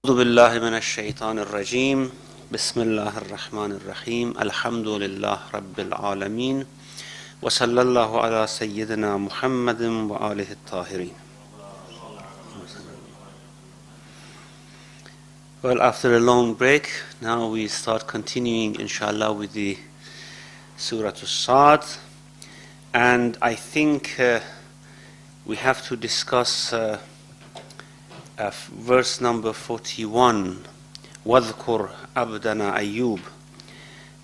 أعوذ بالله من الشيطان الرجيم بسم الله الرحمن الرحيم الحمد لله رب العالمين وصلى الله على سيدنا محمد وآله الطاهرين. Well, after a long break, now we start continuing inshallah with the Surah Saad, and I think we have to discuss verse number 41. واذكر عبدنا أيوب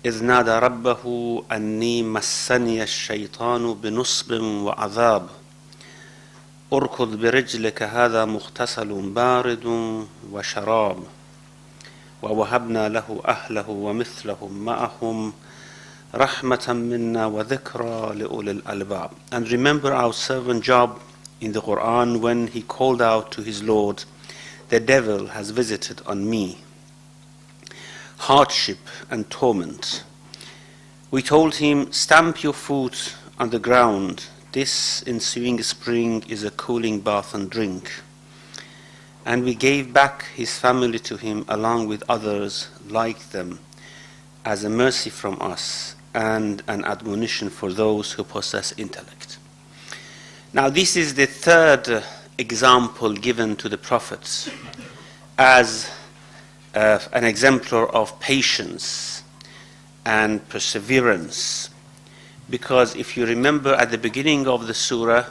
إذ نادى ربه أني مسني الشيطان بنصب وعذاب اركض برجلك هذا مغتسل بارد وشراب ووهبنا له أهله ومثلهم معهم رحمة منا وذكرى لأولي الألباب. And remember our servant Job in the Quran when he called out to his Lord, the devil has visited on me hardship and torment. We told him, stamp your foot on the ground. This ensuing spring is a cooling bath and drink. And we gave back his family to him along with others like them as a mercy from us and an admonition for those who possess intellect. Now this is the third example given to the prophets as an exemplar of patience and perseverance. Because if you remember at the beginning of the surah,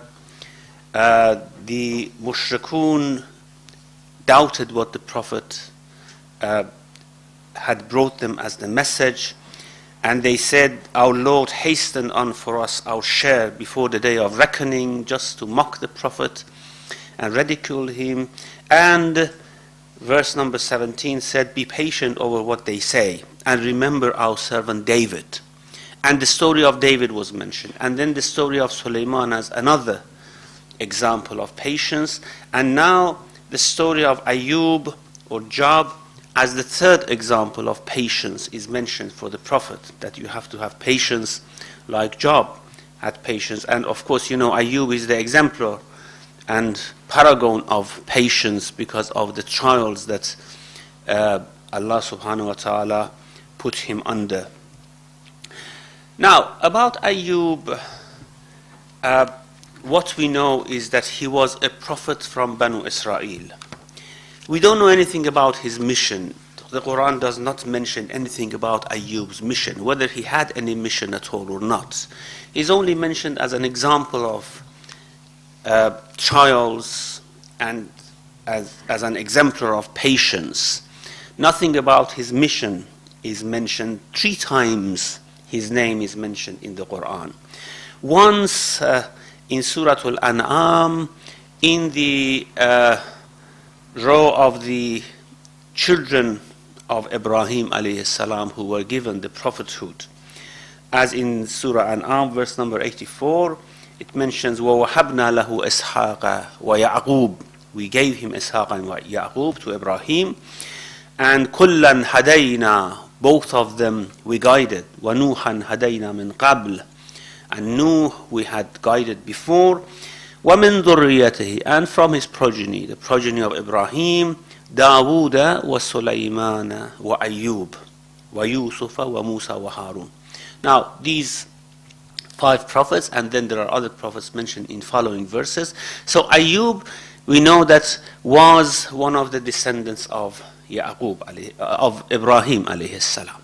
the mushrikun doubted what the prophet had brought them as the message, and they said, our Lord hasten on for us our share before the day of reckoning, just to mock the prophet and ridicule him. And verse number 17 said, be patient over what they say and remember our servant David. And the story of David was mentioned, and then the story of Sulaiman as another example of patience, and now the story of Ayub or Job as the third example of patience is mentioned for the prophet, that you have to have patience like Job had patience. And of course, you know, Ayub is the exemplar and paragon of patience because of the trials that Allah subhanahu wa ta'ala put him under. Now, about Ayub, what we know is that he was a prophet from Banu Israel. We don't know anything about his mission. The Quran does not mention anything about Ayyub's mission, whether he had any mission at all or not. He's only mentioned as an example of trials and as an exemplar of patience. Nothing about his mission is mentioned. 3 times his name is mentioned in the Quran. Once in Surah Al-An'am, in the row of the children of Ibrahim alayhi salam who were given the prophethood. As in Surah An'am, verse number 84, it mentions, وَوَهَبْنَا لَهُ إِسْحَاقَ وَيَعْقُوبَ. We gave him Ishaq and Ya'qub to Ibrahim. And كُلًّا هَدَيْنَا. Both of them we guided. وَنُوحًا هَدَيْنَا مِنْ قَبْلِ. And Nuh we had guided before. وَمِنْ ذُرِّيَّتِهِ. And from his progeny, the progeny of Ibrahim, دَاوُودَ وَسُلَيْمَانَ وَأَيُّوبَ وَيُوسُفَ وَمُوسَى وَهَارُونَ. Now, these 5 prophets, and then there are other prophets mentioned in following verses. So Ayub, we know that was one of the descendants of of Ibrahim alayhi salam.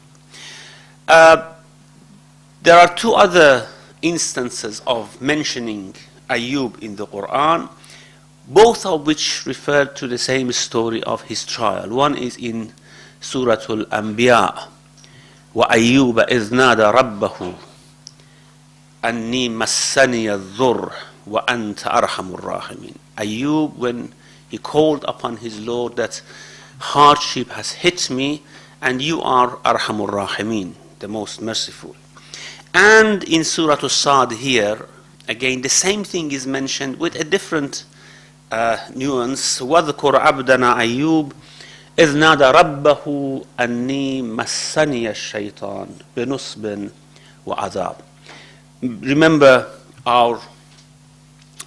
There are 2 other instances of mentioning Ayub in the Quran, both of which refer to the same story of his trial. One is in Surah Al-Anbiya, وَأَيُّوبَ إِذْ نَادَى رَبَّهُ أَنِّي مَسَّنِيَ الضُّرُّ وَأَنْتَ أَرْحَمُ الرَّاحِمِينَ. Ayub, when he called upon his Lord that hardship has hit me and you are Arhamur Rahimin, the most merciful. And in Surah Saad here, again the same thing is mentioned with a different nuance. وَاذْكُرْ عَبْدَنَا أَيُّوبَ إِذْ نَادَى رَبَّهُ أَنِّي مَسَّنِيَ الشَّيْطَانُ بِنُصْبٍ وَعَذَابٍ. Remember our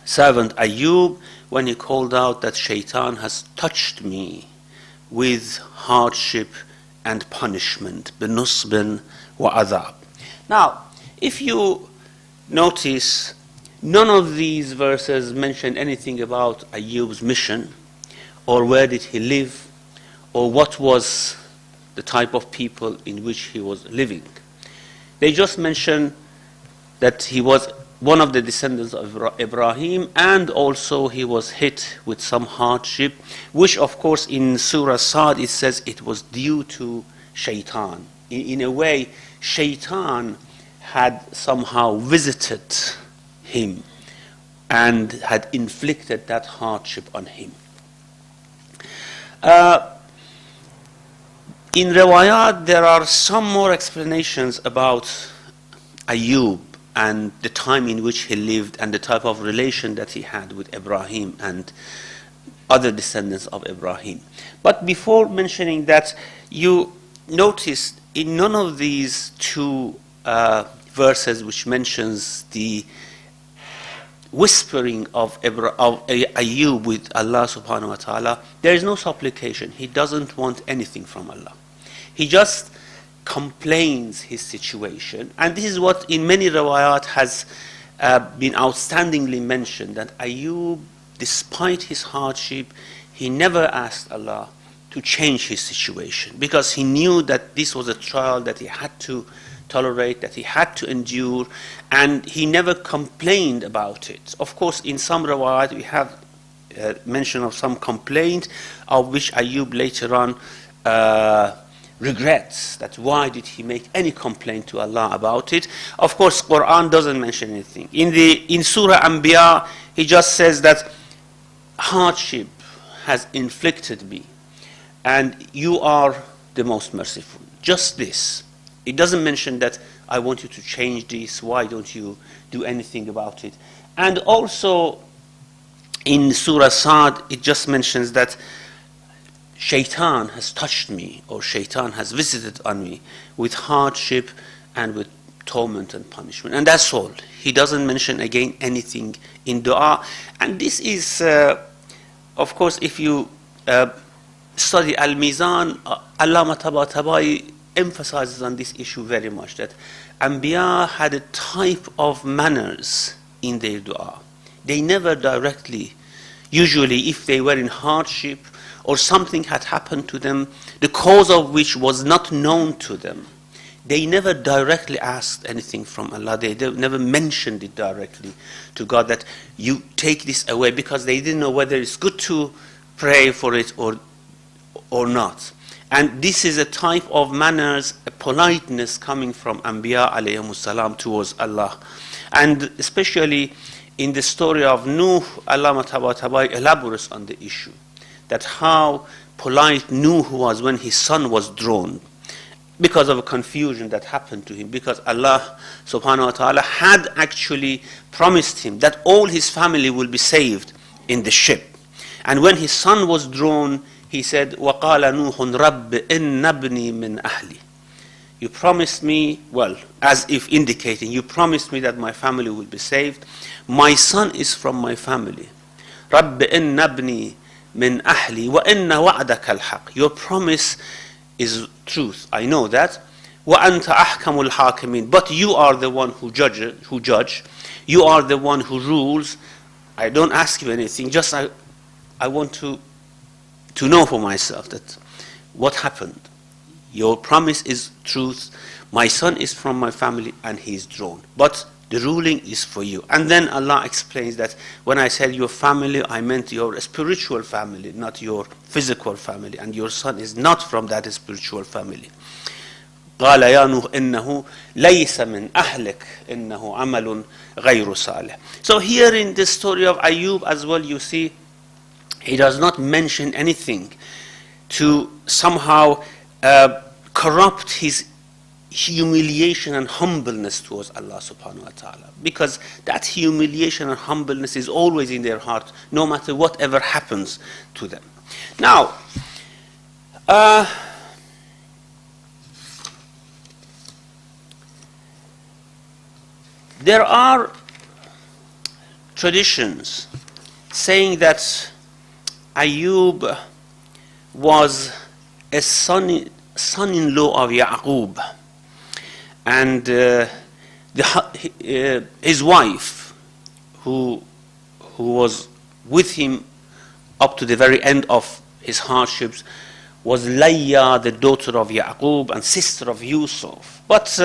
servant Ayub when he called out that Shaitan has touched me with hardship and punishment. بِنُصْبٍ وَعَذَابٍ. Now, if you notice, none of these verses mention anything about Ayyub's mission, or where did he live, or what was the type of people in which he was living. They just mention that he was one of the descendants of Ibrahim, and also he was hit with some hardship, which of course in Surah Saad it says it was due to shaitan. In a way, shaitan had somehow visited him and had inflicted that hardship on him. In Riwayat, there are some more explanations about Ayyub and the time in which he lived and the type of relation that he had with Ibrahim and other descendants of Ibrahim. But before mentioning that, you notice in none of these two verses which mentions the whispering of Ayyub with Allah subhanahu wa ta'ala, there is no supplication. He doesn't want anything from Allah. He just complains his situation, and this is what in many riwayat has been outstandingly mentioned, that Ayyub, despite his hardship, he never asked Allah to change his situation, because he knew that this was a trial that he had to tolerate, that he had to endure, and he never complained about it. Of course, in some riwayat we have mention of some complaint, of which Ayyub later on regrets, that why did he make any complaint to Allah about it. Of course, Quran doesn't mention anything. In Surah Anbiya, he just says that hardship has inflicted me, and you are the most merciful. Just this. It doesn't mention that I want you to change this, why don't you do anything about it. And also in Surah Saad, it just mentions that shaitan has touched me, or shaitan has visited on me with hardship and with torment and punishment. And that's all. He doesn't mention again anything in dua. And this is, of course, if you study Al-Mizan, Allama Tabatabai emphasizes on this issue very much, that Anbiya had a type of manners in their dua. They never directly, usually if they were in hardship or something had happened to them, the cause of which was not known to them, they never directly asked anything from Allah. They never mentioned it directly to God, that you take this away, because they didn't know whether it's good to pray for it or not. And this is a type of manners, a politeness coming from Anbiya alayhimus salam towards Allah. And especially in the story of Nuh, Allah Tabai elaborates on the issue, that how polite Nuh was when his son was drowned, because of a confusion that happened to him, because Allah subhanahu wa ta'ala had actually promised him that all his family will be saved in the ship. And when his son was drowned, he said, وَقَالَ نُوحٌ رَبِّ إِنَّ ابْنِي مِنْ أَهْلِي. You promised me, well, as if indicating, you promised me that my family will be saved. My son is from my family. رَبِّ إِنَّ ابْنِي مِنْ أَهْلِي وَإِنَّ وَعْدَكَ الْحَقِّ. Your promise is truth. I know that. وَأَنْتَ أَحْكَمُ الْحَاكِمِينَ. But you are the one who judge. You are the one who rules. I don't ask you anything. Just I want to know for myself that what happened. Your promise is truth. My son is from my family and he is drawn. But the ruling is for you. And then Allah explains that when I said your family, I meant your spiritual family, not your physical family. And your son is not from that spiritual family. قال يا نوح إنه ليس من أهلك إنه عمل غير صالح. So here in the story of Ayyub as well, you see, he does not mention anything to somehow corrupt his humiliation and humbleness towards Allah subhanahu wa ta'ala, because that humiliation and humbleness is always in their heart, no matter whatever happens to them. Now, there are traditions saying that Ayyub was a son-in-law of Yaqub, and his wife, who was with him up to the very end of his hardships, was Layya, the daughter of Yaqub and sister of Yusuf. But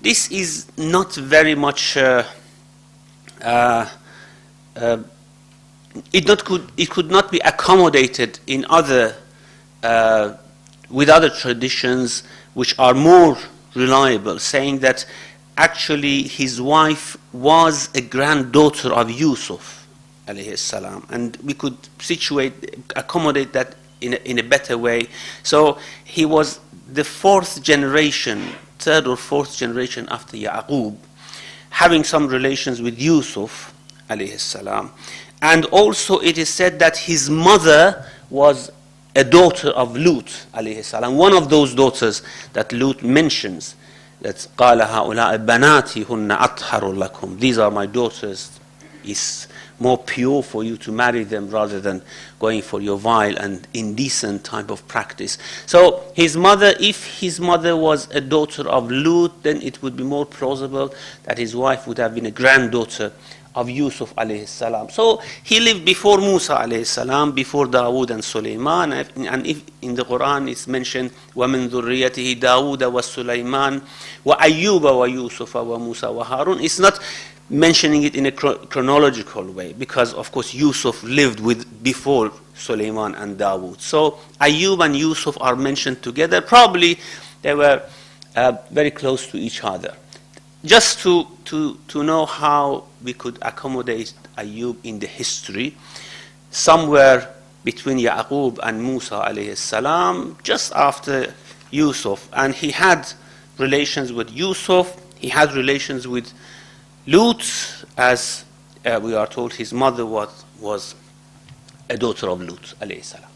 this is not very much. It could not be accommodated in with other traditions which are more reliable, saying that actually his wife was a granddaughter of Yusuf alayhi salam, and we could accommodate that in a better way. So he was the third or fourth generation after Yaqub, having some relations with Yusuf alayhi salam. And also it is said that his mother was a daughter of Lut alayhi salam, one of those daughters that Lut mentions, that قَالَ هَؤُلَاءِ بَنَاتِي هُنَّ أَطْهَرُ لَكُمْ. These are my daughters. It's more pure for you to marry them rather than going for your vile and indecent type of practice. So his mother, if his mother was a daughter of Lut, then it would be more plausible that his wife would have been a granddaughter of Yusuf alayhi salam. So he lived before Musa alayhi salam, before Dawood and Sulaiman, and if in the Quran it's mentioned وَمِن ذُرِّيَّتِهِ دَاوُودَ وَسُلَيْمَانَ وَأَيُّوبَ وَيُوسُفَ وَمُوسَى وَهَارُونَ. It's not mentioning it in a chronological way, because of course Yusuf lived before Sulaiman and Dawood. So Ayyub and Yusuf are mentioned together. Probably they were very close to each other. Just to know how we could accommodate Ayyub in the history, somewhere between Yaqub and Musa alayhi salam, just after Yusuf, and he had relations with Yusuf, he had relations with Lut, as we are told his mother was a daughter of Lut alayhi salam.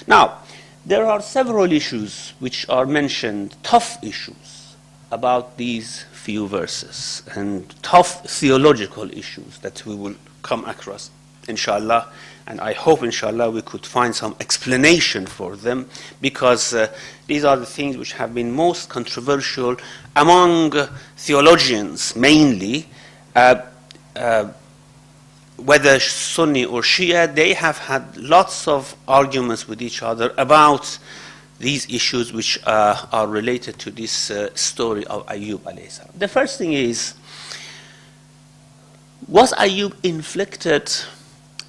Now, there are several issues which are mentioned, tough issues about these few verses, and tough theological issues that we will come across, inshallah, and I hope, inshallah, we could find some explanation for them, because these are the things which have been most controversial among theologians, mainly, whether Sunni or Shia. They have had lots of arguments with each other about these issues which are related to this story of Ayyub alayhi salam. The first thing is, was Ayyub inflicted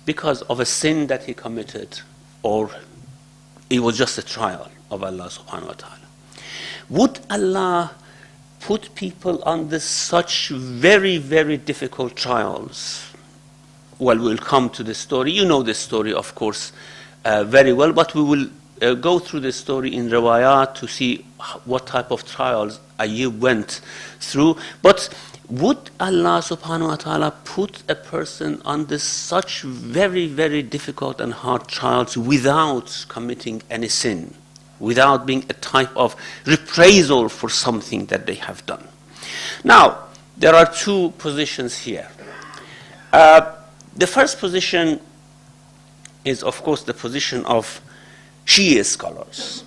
because of a sin that he committed, or it was just a trial of Allah subhanahu wa ta'ala? Would Allah put people under such very, very difficult trials? Well, we'll come to the story. You know the story, of course, very well, but we will go through the story in riwayat to see what type of trials Ayyub went through. But would Allah subhanahu wa ta'ala put a person under such very, very difficult and hard trials without committing any sin, without being a type of reprisal for something that they have done? Now, there are two positions here. The first position is, of course, the position of Shia scholars,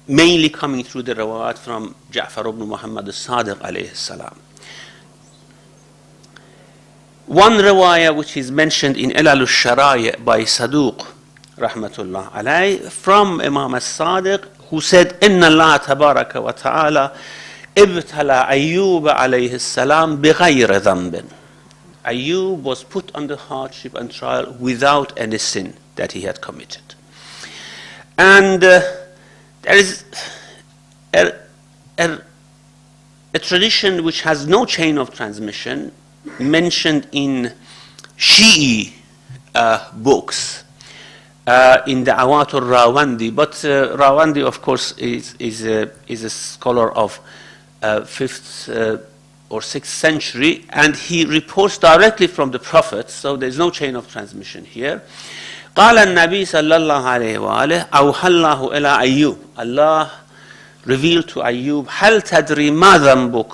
mainly coming through the riwayat from Ja'far ibn Muhammad al-Sadiq alayhi salam. One riwayah which is mentioned in Ilal al-Shara'i by Saduq rahmatullah alayhi, from Imam al-Sadiq, who said, Inna Allah tabaraka wa ta'ala ibtala Ayyub alayhi salam bighayri dhanbin. Ayyub was put under hardship and trial without any sin that he had committed. And there is a tradition which has no chain of transmission, mentioned in Shi'i books, in the Awat al-Rawandi. But Rawandi, of course, is a scholar of 5th or 6th century, and he reports directly from the Prophet, so there's no chain of transmission here. قال النبي صلى الله عليه وآله أوحى الله إلى أيوب. Allah revealed to Ayyub, هل تدري ما ذنبك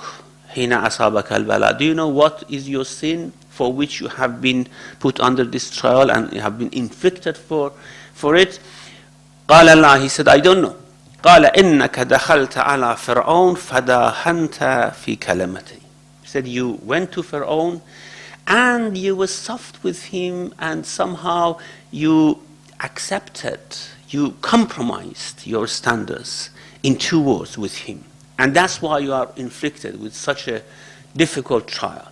حين أصابك البلاء. Do you know what is your sin for which you have been put under this trial and you have been inflicted for it? قال Allah, he said, I don't know. قال إنك دخلت على فرعون فداهنت في كلمتي. He said, you went to Pharaoh and you were soft with him, and somehow you accepted, you compromised your standards in 2 words with him. And that's why you are inflicted with such a difficult trial.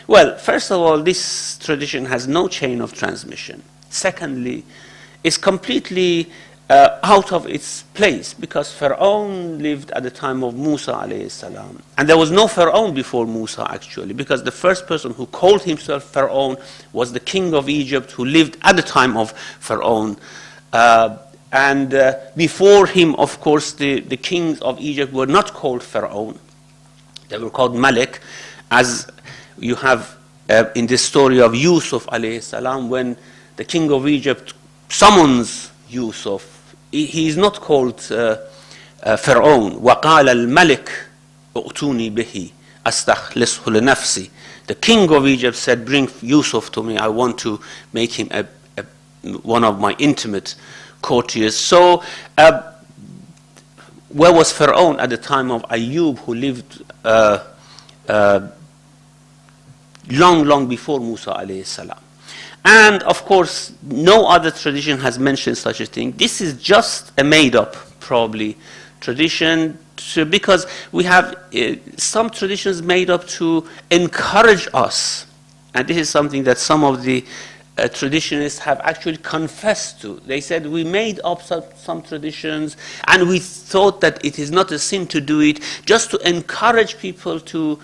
Well, first of all, this tradition has no chain of transmission. Secondly, it's completely out of its place, because Pharaoh lived at the time of Musa alayhi salam. And there was no Pharaoh before Musa, actually, because the first person who called himself Pharaoh was the king of Egypt, who lived at the time of Pharaoh. Before him, of course, the kings of Egypt were not called Pharaoh. They were called Malik, as you have in the story of Yusuf alayhi salam, when the king of Egypt summons Yusuf. He is not called Pharaoh. وَقَالَ الْمَلِكُ اُؤْتُونِي بِهِ أَسْتَخْلِصْهُ لِنَفْسِي. The king of Egypt said, bring Yusuf to me. I want to make him one of my intimate courtiers. So where was Pharaoh at the time of Ayub, who lived long before Musa alayhi salam? And of course, no other tradition has mentioned such a thing. This is just a made-up, probably, tradition, because we have some traditions made up to encourage us. And this is something that some of the traditionists have actually confessed to. They said, we made up some traditions, and we thought that it is not a sin to do it, just to encourage people to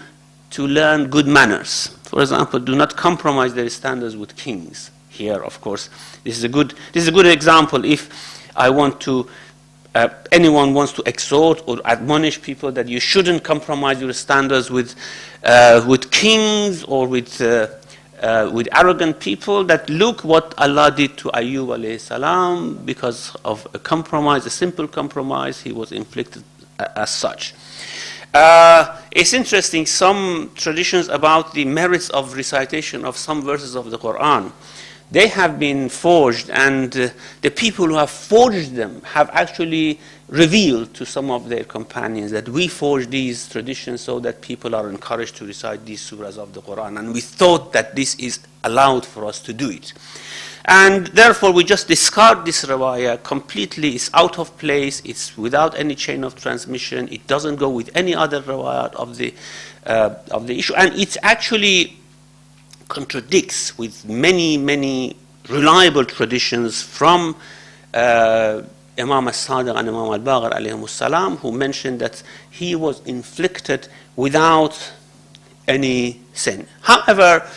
learn good manners. For example, do not compromise their standards with kings. Here, of course, this is a good example. If I want to, anyone wants to exhort or admonish people that you shouldn't compromise your standards with kings or with arrogant people, that look what Allah did to Ayub alayhi salam. Because of a compromise, a simple compromise, he was inflicted as such. It's interesting, some traditions about the merits of recitation of some verses of the Quran, they have been forged, and the people who have forged them have actually revealed to some of their companions that we forged these traditions so that people are encouraged to recite these surahs of the Quran, and we thought that this is allowed for us to do it. And therefore, we just discard this riwayah completely. It's out of place. It's without any chain of transmission. It doesn't go with any other riwayah of the issue. And it actually contradicts with many reliable traditions from Imam al-Sadiq and Imam al-Baqir alayhimus salam, who mentioned that he was inflicted without any sin. However,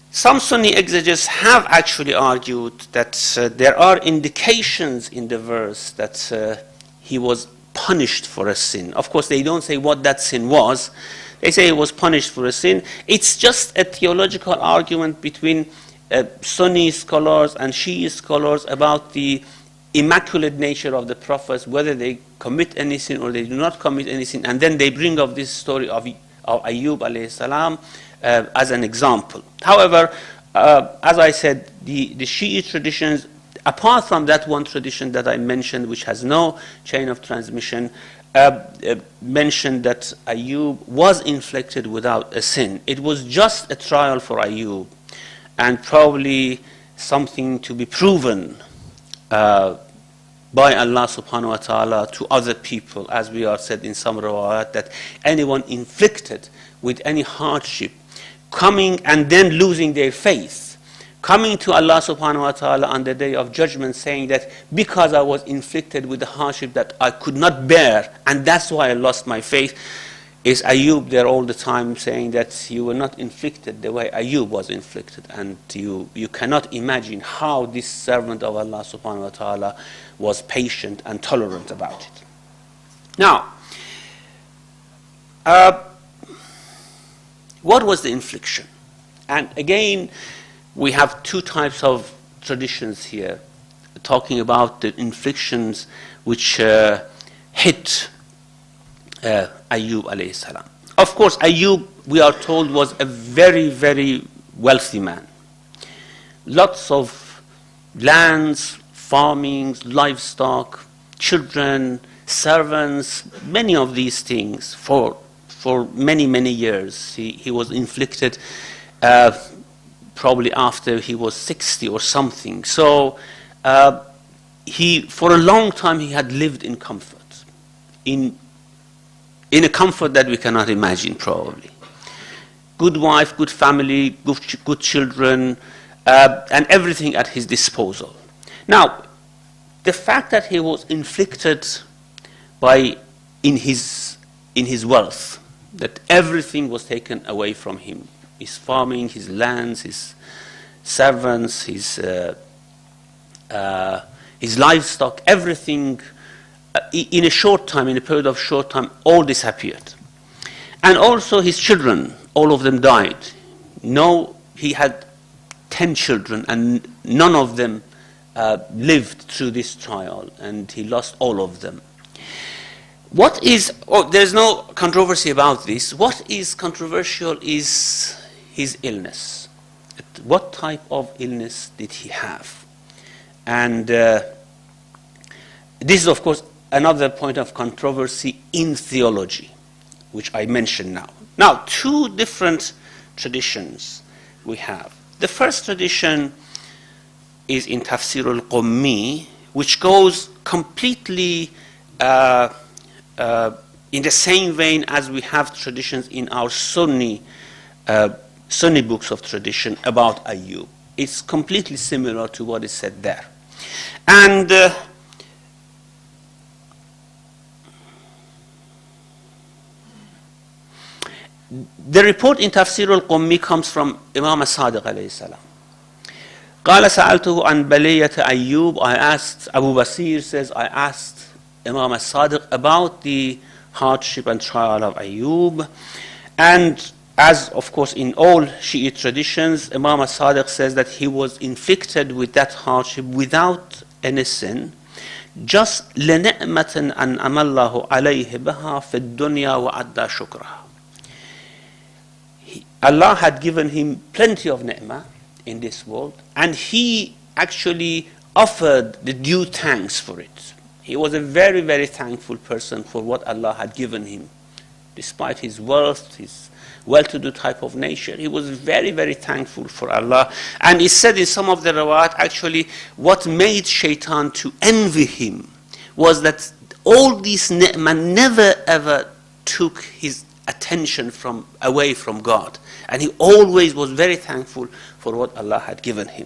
some Sunni exegetes have actually argued that there are indications in the verse that he was punished for a sin. Of course, they don't say what that sin was. They say he was punished for a sin. It's just a theological argument between Sunni scholars and Shia scholars about the immaculate nature of the prophets, whether they commit any sin or they do not commit any sin. And then they bring up this story of Ayub alayhi salam as an example. However, as I said, the Shi'i traditions, apart from that one tradition that I mentioned, which has no chain of transmission, mentioned that Ayub was inflicted without a sin. It was just a trial for Ayub, and probably something to be proven by Allah subhanahu wa ta'ala to other people, as we are said in some riwayat, that anyone inflicted with any hardship, coming and then losing their faith, coming to Allah subhanahu wa ta'ala on the day of judgment saying that because I was inflicted with the hardship that I could not bear, and that's why I lost my faith, is Ayub there all the time saying that you were not inflicted the way Ayub was inflicted. And you cannot imagine how this servant of Allah subhanahu wa ta'ala was patient and tolerant about it. Now, what was the infliction? And again, we have two types of traditions here, talking about the inflictions which hit Ayub alayhi salam. Of course, Ayub, we are told, was a very wealthy man. Lots of lands, farming, livestock, children, servants, many of these things for many, many years. He was inflicted probably after he was 60 or something. So for a long time he had lived in comfort, in a comfort that we cannot imagine probably. Good wife, good family, good children, and everything at his disposal. Now, the fact that he was inflicted in his wealth, that everything was taken away from him, his farming, his lands, his servants, his livestock, everything, in a short time, in a period of short time, all disappeared. And also his children, all of them died. No, he had 10 children, and none of them lived through this trial, and he lost all of them. There's no controversy about this. What is controversial is his illness. What type of illness did he have? And this is, of course, another point of controversy in theology, which I mention now. Now, two different traditions we have. The first tradition is in Tafseer al-Qummi, which goes completely in the same vein as we have traditions in our Sunni books of tradition about Ayyub. It's completely similar to what is said there. And the report in Tafseer al-Qummi comes from Imam Sadiq alayhi salam. قال سألته عن بلية أيوب. I asked, Abu Basir says, I asked Imam Sadiq about the hardship and trial of Ayyub. And as, of course, in all Shiite traditions, Imam Sadiq says that he was inflicted with that hardship without any sin, just لنعمة أنعم الله عليه بها في الدنيا وأدى شكرها. Allah had given him plenty of ni'mah in this world, and he actually offered the due thanks for it. He was a very, very thankful person for what Allah had given him. Despite his wealth, his well-to-do type of nature, he was very, very thankful for Allah. And it's said in some of the rawat, actually, what made shaitan to envy him was that all these ni'mah never ever took his attention away from God. And he always was very thankful for what Allah had given him.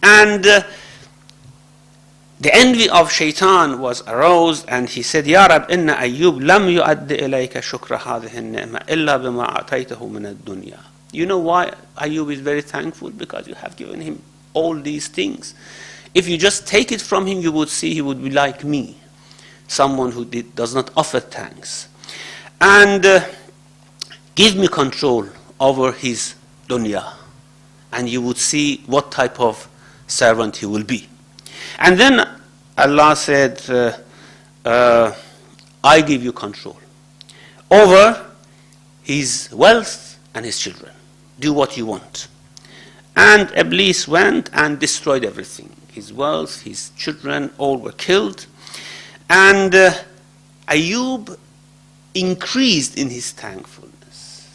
And the envy of shaitan was aroused, and he said, Ya Rab, inna Ayyub lam yu'addi ilayka shukra hadhihi an-ni'ma illa bima a'taytahu min ad-dunya. You know why Ayyub is very thankful? Because you have given him all these things. If you just take it from him, you would see he would be like me, someone who does not offer thanks. And give me control over his dunya, and you would see what type of servant he will be. And then Allah said, I give you control over his wealth and his children. Do what you want. And Iblis went and destroyed everything. His wealth, his children, all were killed. And Ayyub increased in his thankfulness.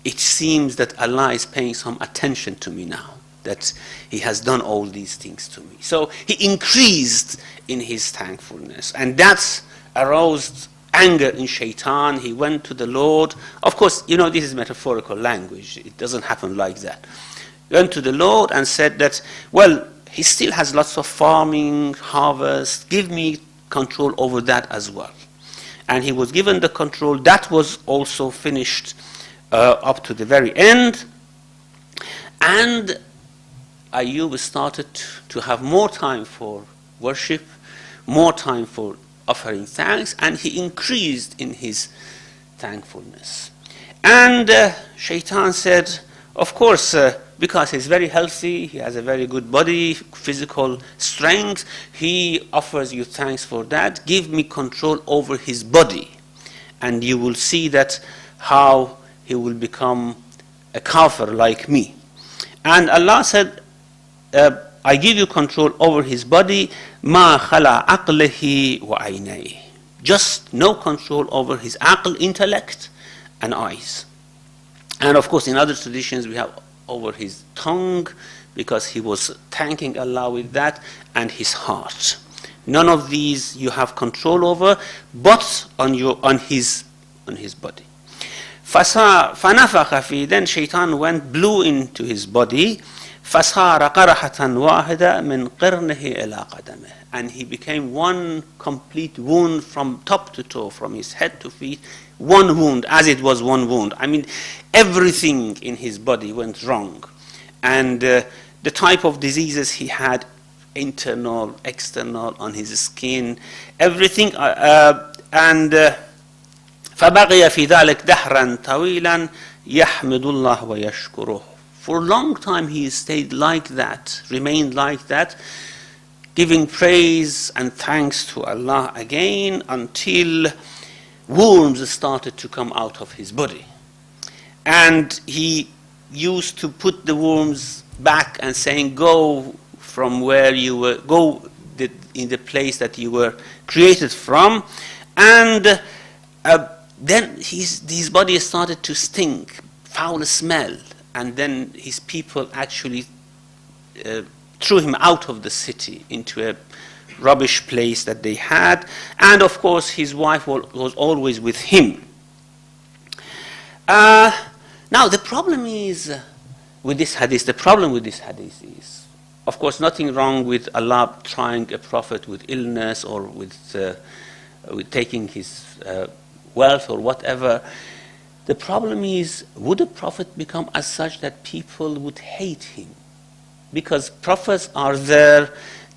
It seems that Allah is paying some attention to me now, that he has done all these things to me. So he increased in his thankfulness, and that's aroused anger in shaitan. He went to the Lord. Of course, this is metaphorical language. It doesn't happen like that. He went to the Lord and said that, well, he still has lots of farming, harvest. Give me control over that as well. And he was given the control. That was also finished up to the very end. And Ayyub started to have more time for worship, more time for offering thanks, and he increased in his thankfulness. And Shaitan said, of course, because he's very healthy, he has a very good body, physical strength, he offers you thanks for that. Give me control over his body, and you will see that how he will become a kafir like me. And Allah said, I give you control over his body, ما خلا عقله وعينيه. Just no control over his aql, intellect, and eyes. And of course, in other traditions, we have over his tongue, because he was thanking Allah with that, and his heart. None of these you have control over, but on his body. فَنَفَخَ فِي, then Shaitan blew into his body. فَصَارَ قَرَحَةً وَاحِدَةً مِنْ قِرْنِهِ إِلَىٰ قَدَمِهِ, and he became one complete wound from top to toe, from his head to feet, one wound, as it was one wound. I mean, everything in his body went wrong. And the type of diseases he had, internal, external, on his skin, everything, فبقي في ذلك دهرا طويلا يحمد الله ويشكره. For a long time he stayed like that, remained like that, giving praise and thanks to Allah again, until worms started to come out of his body. And he used to put the worms back and saying, go from where you were, go in the place that you were created from. And then his body started to stink, foul smell. And then his people actually threw him out of the city into a rubbish place that they had. And of course, his wife was always with him. Now, the problem is with this hadith, is, of course, nothing wrong with Allah trying a prophet with illness or with taking his wealth or whatever. The problem is, would a prophet become as such that people would hate him? Because prophets are there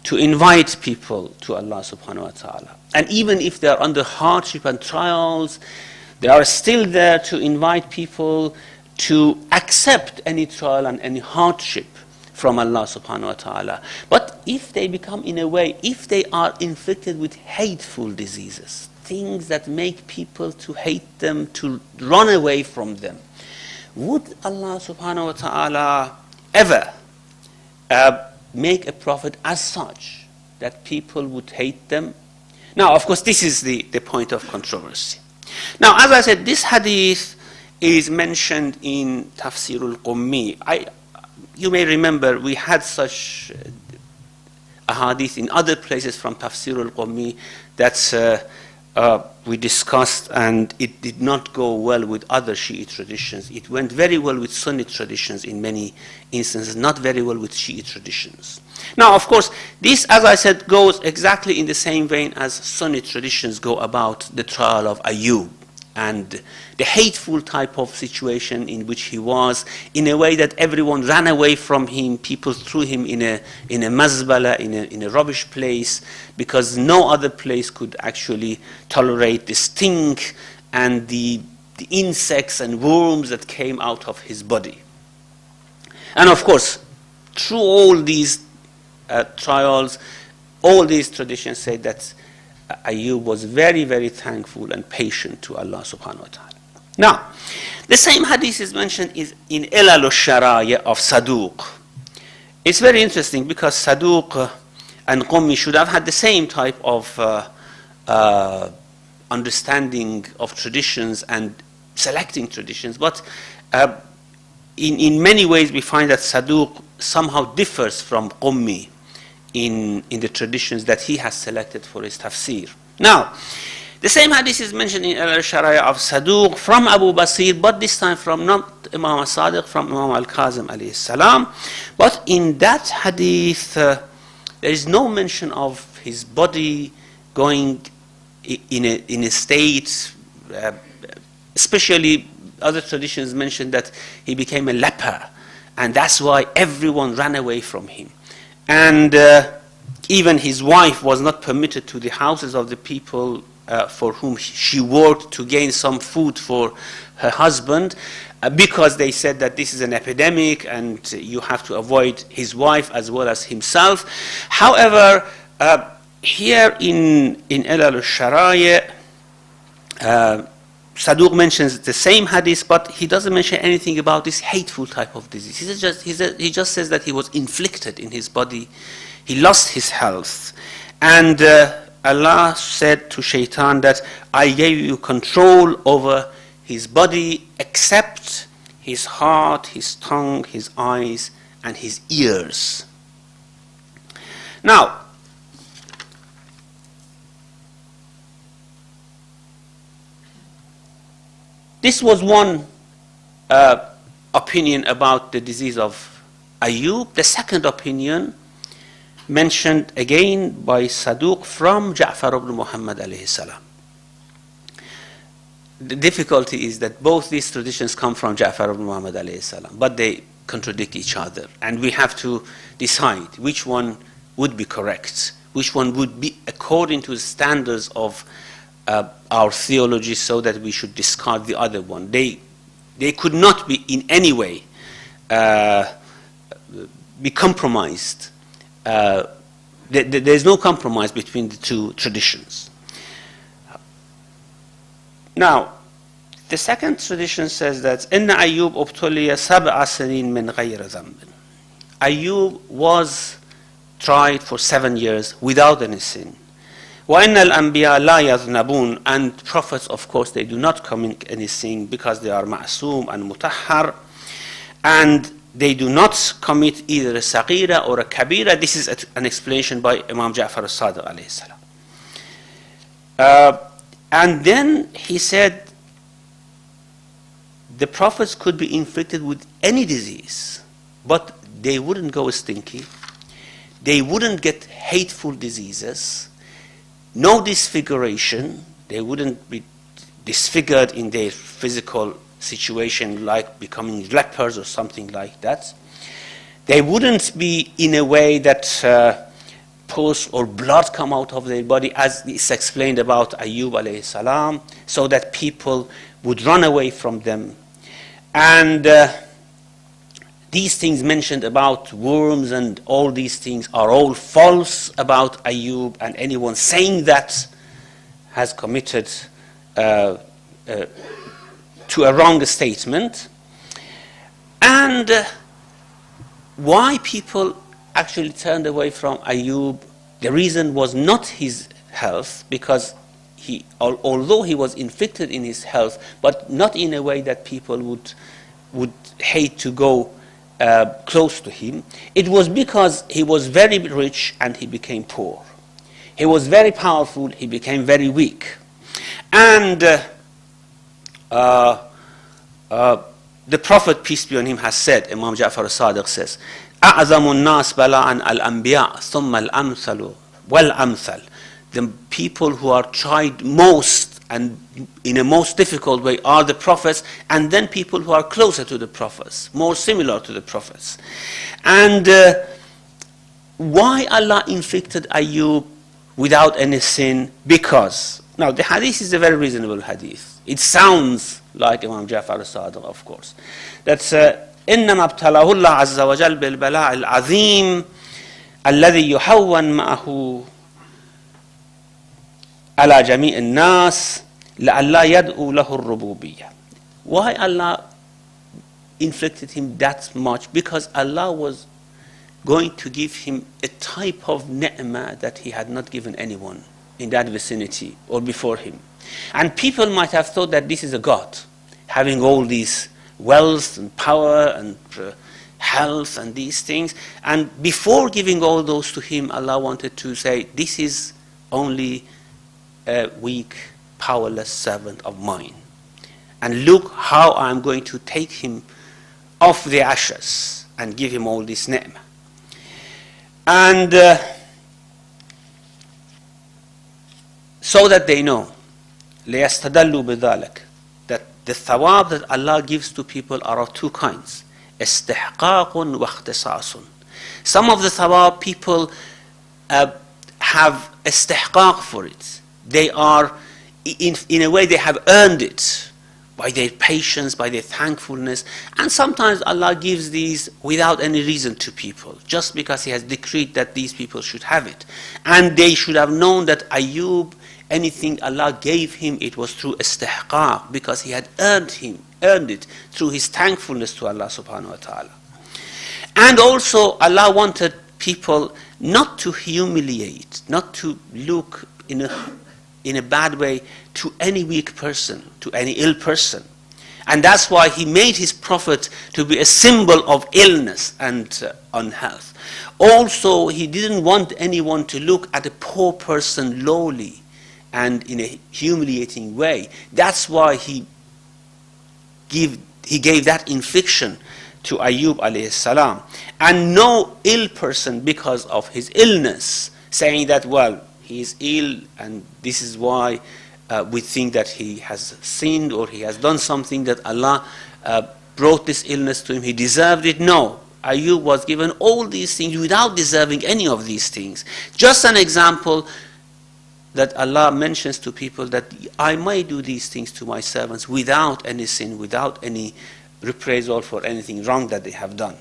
to invite people to Allah subhanahu wa ta'ala. And even if they are under hardship and trials, they are still there to invite people to accept any trial and any hardship from Allah subhanahu wa ta'ala. But if they become, in a way, if they are inflicted with hateful diseases, things that make people to hate them, to run away from them, would Allah subhanahu wa ta'ala ever make a prophet as such that people would hate them? Now, of course, this is the point of controversy. Now, as I said, this hadith is mentioned in Tafseer al-Qummi. You may remember we had such a hadith in other places from Tafseer al-Qummi that we discussed, and it did not go well with other Shiite traditions. It went very well with Sunni traditions in many instances, not very well with Shiite traditions. Now, of course, this, as I said, goes exactly in the same vein as Sunni traditions go about the trial of Ayyub and the hateful type of situation in which he was, in a way that everyone ran away from him. People threw him in a mazbala, in a rubbish place, because no other place could actually tolerate the stink and the insects and worms that came out of his body. And of course, through all these trials, all these traditions say that Ayyub was very, very thankful and patient to Allah subhanahu wa ta'ala. Now, the same hadith is mentioned in Ilal al-Sharaya of Saduq. It's very interesting because Saduq and Qummi should have had the same type of understanding of traditions and selecting traditions, but in many ways we find that Saduq somehow differs from Qummi in the traditions that he has selected for his tafsir. Now, the same hadith is mentioned in al-Sharaya of Saduq from Abu Basir, but this time from not Imam al-Sadiq, from Imam al-Kazim alayhi salam. But in that hadith, there is no mention of his body going in a state, especially other traditions mention that he became a leper, and that's why everyone ran away from him. And even his wife was not permitted to the houses of the people for whom she worked to gain some food for her husband, because they said that this is an epidemic and you have to avoid his wife as well as himself. However, here in Ilal al-Sharaya, Saduq mentions the same hadith, but he doesn't mention anything about this hateful type of disease. He just says that he was inflicted in his body, he lost his health, and Allah said to Shaitan that I gave you control over his body except his heart, his tongue, his eyes, and his ears. Now, this was one opinion about the disease of Ayub. The second opinion, mentioned again by Saduq from Ja'far ibn Muhammad alayhi salam. The difficulty is that both these traditions come from Ja'far ibn Muhammad alayhi salam, but they contradict each other, and we have to decide which one would be correct, which one would be according to the standards of our theology, so that we should discard the other one. They could not be in any way be compromised. There's no compromise between the two traditions. Now, the second tradition says that إن أيوب ابتلي 7 سنين من غير ذنب. Ayub was tried for 7 years without any sin. وَإِنَّ الْأَنْبِيَاءَ لَا يَذْنَبُونَ. And prophets, of course, they do not commit any sin because they are ma'soom and mutahhar. And they do not commit either a saghira or a kabira. This is an explanation by Imam Ja'far al-Sadiq alayhi salam. And then he said, the prophets could be inflicted with any disease, but they wouldn't go stinky. They wouldn't get hateful diseases. No disfiguration. They wouldn't be disfigured in their physical situation, like becoming lepers or something like that. They wouldn't be in a way that pus or blood come out of their body, as is explained about Ayub alayhi salam, so that people would run away from them. And these things mentioned about worms and all these things are all false about Ayub, and anyone saying that has committed to a wrong statement. And why people actually turned away from Ayub, the reason was not his health, because although he was inflicted in his health, but not in a way that people would hate to go close to him. It was because he was very rich and he became poor. He was very powerful, he became very weak. And the Prophet, peace be on him, has said, Imam Ja'far al-Sadiq says, أعظم الناس بلاءً الأنبياء ثم الأمثل والأمثل. The people who are tried most and in a most difficult way are the prophets, and then people who are closer to the prophets, more similar to the prophets. And why Allah inflicted Ayub without any sin? Because, now the hadith is a very reasonable hadith. It sounds like Imam Ja'far al-Sadiq, of course. That's إنما ابتلاه الله عز وجل بالبلاء العظيم الذي يهون معه على جميع الناس لألا يدعو له الربوبية. Why Allah inflicted him that much? Because Allah was going to give him a type of ni'mah that he had not given anyone in that vicinity or before him. And people might have thought that this is a God, having all these wealth and power and health and these things. And before giving all those to him, Allah wanted to say, this is only a weak, powerless servant of mine. And look how I'm going to take him off the ashes and give him all this ni'mah. And so that they know, لِيَسْتَدَلُّوا بِذَلِكَ, that the thawab that Allah gives to people are of two kinds. استحقاق واختصاص. Some of the thawab people have istihqaq for it. They are, in a way, they have earned it by their patience, by their thankfulness. And sometimes Allah gives these without any reason to people, just because He has decreed that these people should have it. And they should have known that Ayub anything Allah gave him, it was through istihqaq, because he had earned it through his thankfulness to Allah subhanahu wa ta'ala. And also Allah wanted people not to humiliate, not to look in a bad way to any weak person, to any ill person. And that's why he made his prophet to be a symbol of illness and unhealth. Also, he didn't want anyone to look at a poor person lowly and in a humiliating way. That's why he gave that infliction to Ayyub alayhi salam. And no ill person, because of his illness, saying that, well, he is ill and this is why we think that he has sinned or he has done something that Allah brought this illness to him, he deserved it. No, Ayyub was given all these things without deserving any of these things. Just an example that Allah mentions to people, that I might do these things to my servants without any sin, without any reprisal for anything wrong that they have done.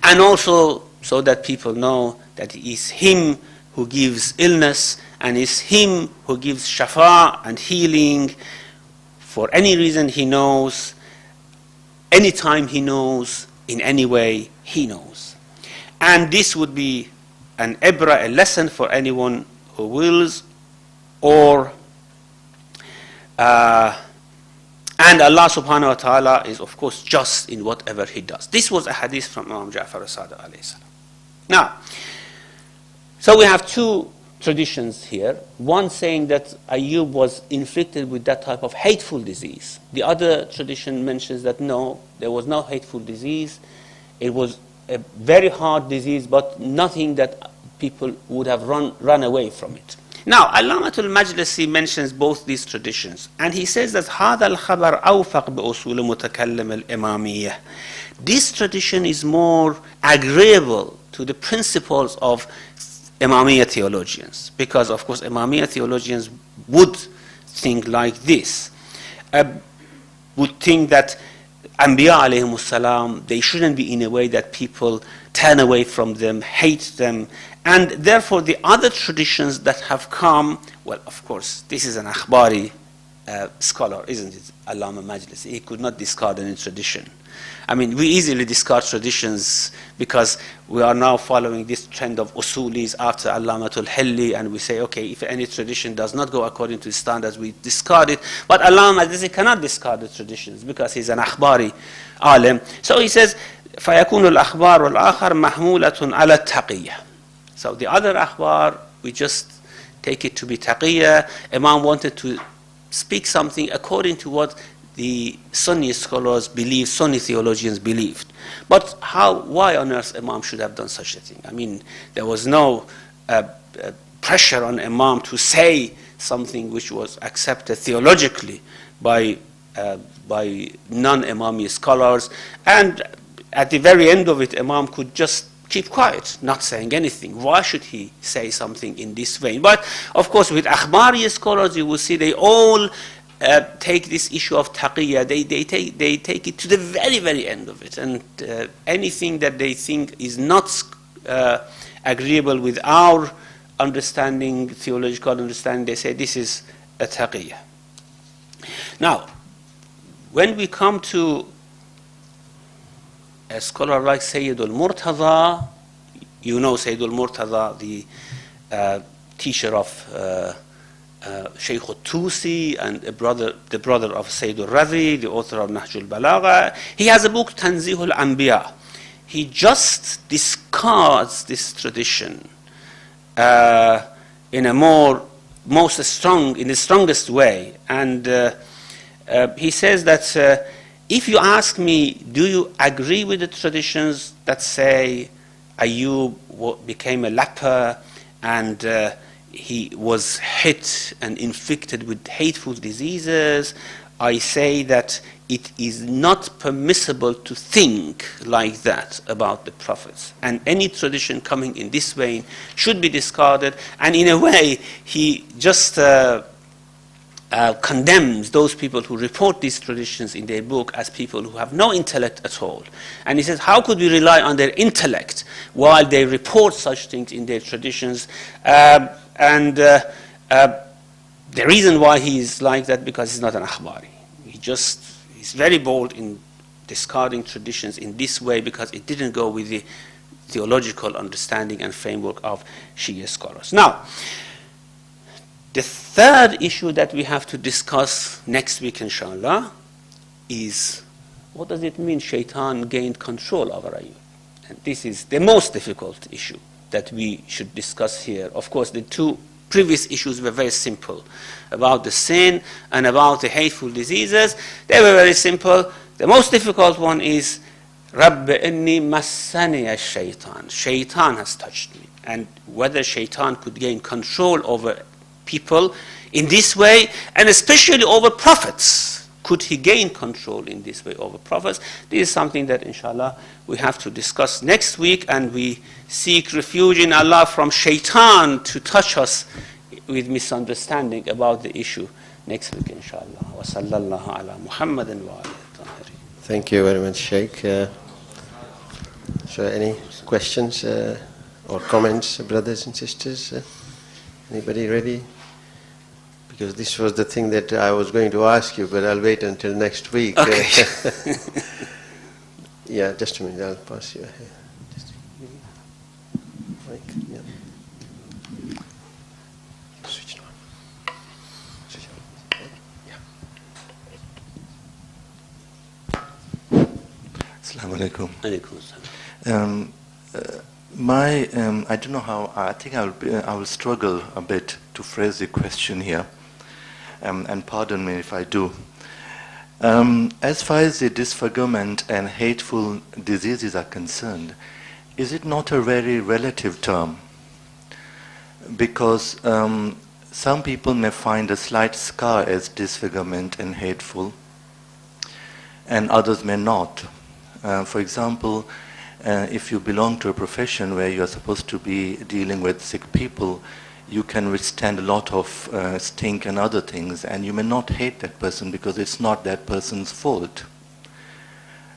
And also so that people know that it is him who gives illness, and it's him who gives shafa and healing for any reason he knows, anytime he knows, in any way he knows. And this would be an ibra, a lesson for anyone who wills, or and Allah subhanahu wa ta'ala is of course just in whatever he does. This was a hadith from Imam Ja'far as-Sadiq alayhi salam. Now, so we have two traditions here. One saying that Ayyub was inflicted with that type of hateful disease. The other tradition mentions that no, there was no hateful disease. It was a very hard disease, but nothing that people would have run away from it. Now, Allamatul Majlisi mentions both these traditions, and he says that هذا الخبر أوفق بأصول متكلم الإمامية. This tradition is more agreeable to the principles of Imamiyya theologians, because of course Imamiyya theologians would think like this, would think that Anbiya alayhimus salam, they shouldn't be in a way that people turn away from them, hate them. And therefore the other traditions that have come, well, of course, this is an akhbari scholar, isn't it? Allama Majlisi. He could not discard any tradition. I mean, we easily discard traditions because we are now following this trend of usulis after Allamatul Hilli, and we say, okay, if any tradition does not go according to standards, we discard it. But Allama Majlisi cannot discard the traditions because he's an akhbari alim. So he says, فَيَكُونُ الْأَخْبَارُ وَالْآخَرُ مَحْمُولَةٌ عَلَى التَّقِيَّةِ. So the other akhbar, we just take it to be taqiyya. Imam wanted to speak something according to what the Sunni scholars believe, Sunni theologians believed. But why on earth Imam should have done such a thing? I mean, there was no pressure on Imam to say something which was accepted theologically by non-Imami scholars. And at the very end of it, Imam could just keep quiet, not saying anything. Why should he say something in this vein? But of course, with Akhbari scholars, you will see they all take this issue of taqiyya, they take it to the very, very end of it. And anything that they think is not agreeable with our understanding, theological understanding, they say this is a taqiyya. Now, when we come to a scholar like Sayyid al-Murtaza, you know Sayyid al-Murtaza, the teacher of Shaykh al-Tusi and the brother of Sayyid al-Razi, the author of Nahj al-Balagha. He has a book, Tanzih al-Anbiya. He just discards this tradition in the strongest way. And he says that if you ask me, do you agree with the traditions that say Ayyub became a leper and he was hit and inflicted with hateful diseases, I say that it is not permissible to think like that about the prophets. And any tradition coming in this vein should be discarded. And in a way, he just condemns those people who report these traditions in their book as people who have no intellect at all. And he says, how could we rely on their intellect while they report such things in their traditions? And The reason why he is like that, because he's not an akhbari. He's very bold in discarding traditions in this way because it didn't go with the theological understanding and framework of Shia scholars. Now, the third issue that we have to discuss next week, inshallah, is what does it mean shaitan gained control over you? And this is the most difficult issue that we should discuss here. Of course, the two previous issues were very simple, about the sin and about the hateful diseases. They were very simple. The most difficult one is Rabbi inni massani ash-shaytan. Shaitan has touched me. And whether shaitan could gain control over people in this way, and especially over prophets. Could he gain control in this way over prophets? This is something that, inshallah, we have to discuss next week, and we seek refuge in Allah from shaitan to touch us with misunderstanding about the issue next week, inshallah. Wa sallallahu ala Muhammadin wa alihi tahirin. Thank you very much, Sheikh. So any questions or comments, brothers and sisters? Anybody ready? Because this was the thing that I was going to ask you, but I'll wait until next week. Okay. Yeah, just a minute, I'll pass you here. Just mic, yeah. Switch on. Switch on. Yeah. Assalamu alaikum. Alaikum assalam. I don't know how. I think I will struggle a bit to phrase the question here, and pardon me if I do. As far as the disfigurement and hateful diseases are concerned, is it not a very relative term? Because some people may find a slight scar as disfigurement and hateful, and others may not. For example, if you belong to a profession where you are supposed to be dealing with sick people, you can withstand a lot of stink and other things, and you may not hate that person because it's not that person's fault.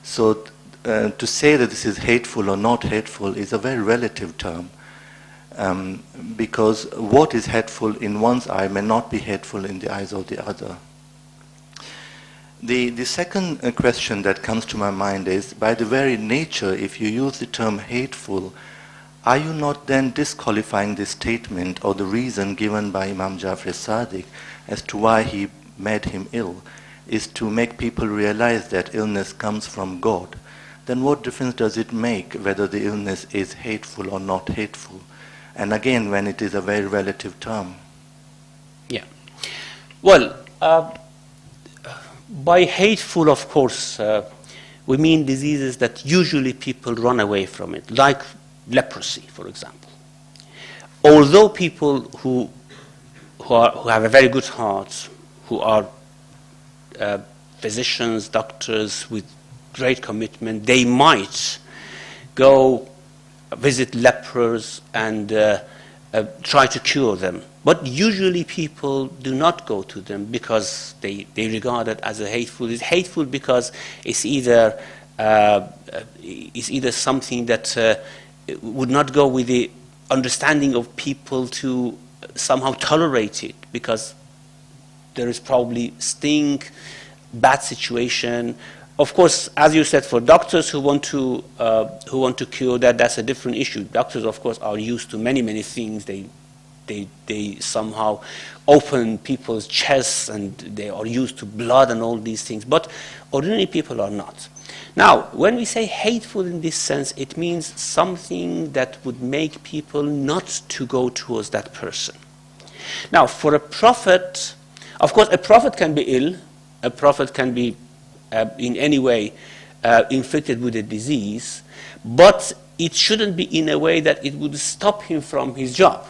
So to say that this is hateful or not hateful is a very relative term, because what is hateful in one's eye may not be hateful in the eyes of the other. The second question that comes to my mind is, by the very nature, if you use the term hateful, are you not then disqualifying the statement or the reason given by Imam Jafar Sadiq as to why he made him ill is to make people realize that illness comes from God? Then what difference does it make whether the illness is hateful or not hateful? And again, when it is a very relative term. Yeah. Well, by hateful, of course, we mean diseases that usually people run away from it, like leprosy, for example. Although people who have a very good heart, who are physicians, doctors with great commitment, they might go visit lepers and try to cure them. But usually people do not go to them because they regard it as a hateful. It's hateful because it's either something that would not go with the understanding of people to somehow tolerate it, because there is probably stink, bad situation. Of course, as you said, for doctors who want to cure that, that's a different issue. Doctors, of course, are used to many things. They somehow open people's chests, and they are used to blood and all these things. But ordinary people are not. Now, when we say hateful in this sense, it means something that would make people not to go towards that person. Now, for a prophet, of course, a prophet can be ill. A prophet can be in any way inflicted with a disease, but it shouldn't be in a way that it would stop him from his job.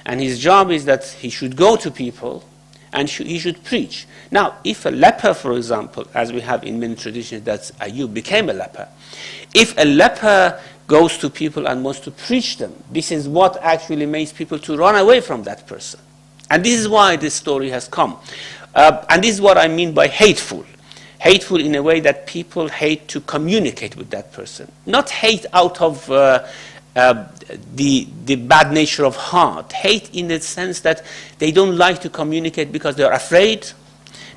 And his job is that he should go to people and he should preach. Now, if a leper, for example, as we have in many traditions, that Ayub became a leper, if a leper goes to people and wants to preach them, this is what actually makes people to run away from that person. And this is why this story has come. And this is what I mean by hateful. Hateful in a way that people hate to communicate with that person. Not hate out of the bad nature of heart. Hate in the sense that they don't like to communicate because they are afraid,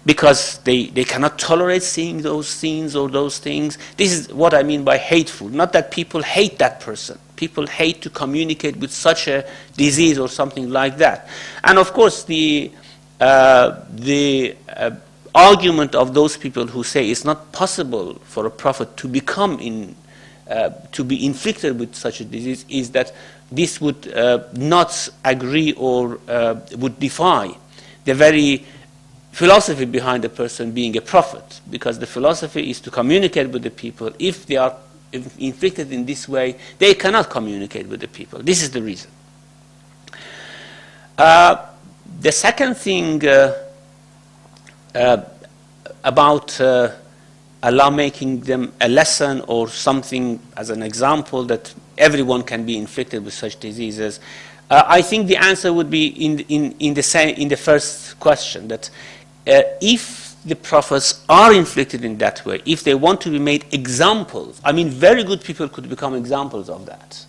because they cannot tolerate seeing those scenes or those things. This is what I mean by hateful. Not that people hate that person. People hate to communicate with such a disease or something like that. And of course, the argument of those people who say it's not possible for a prophet to to be inflicted with such a disease is that this would not agree or would defy the very philosophy behind the person being a prophet, because the philosophy is to communicate with the people. If they are inflicted in this way, they cannot communicate with the people. This is the reason. The second thing about Allah making them a lesson or something as an example that everyone can be inflicted with such diseases, I think the answer would be in the first question, that if the prophets are inflicted in that way, if they want to be made examples, I mean, very good people could become examples of that.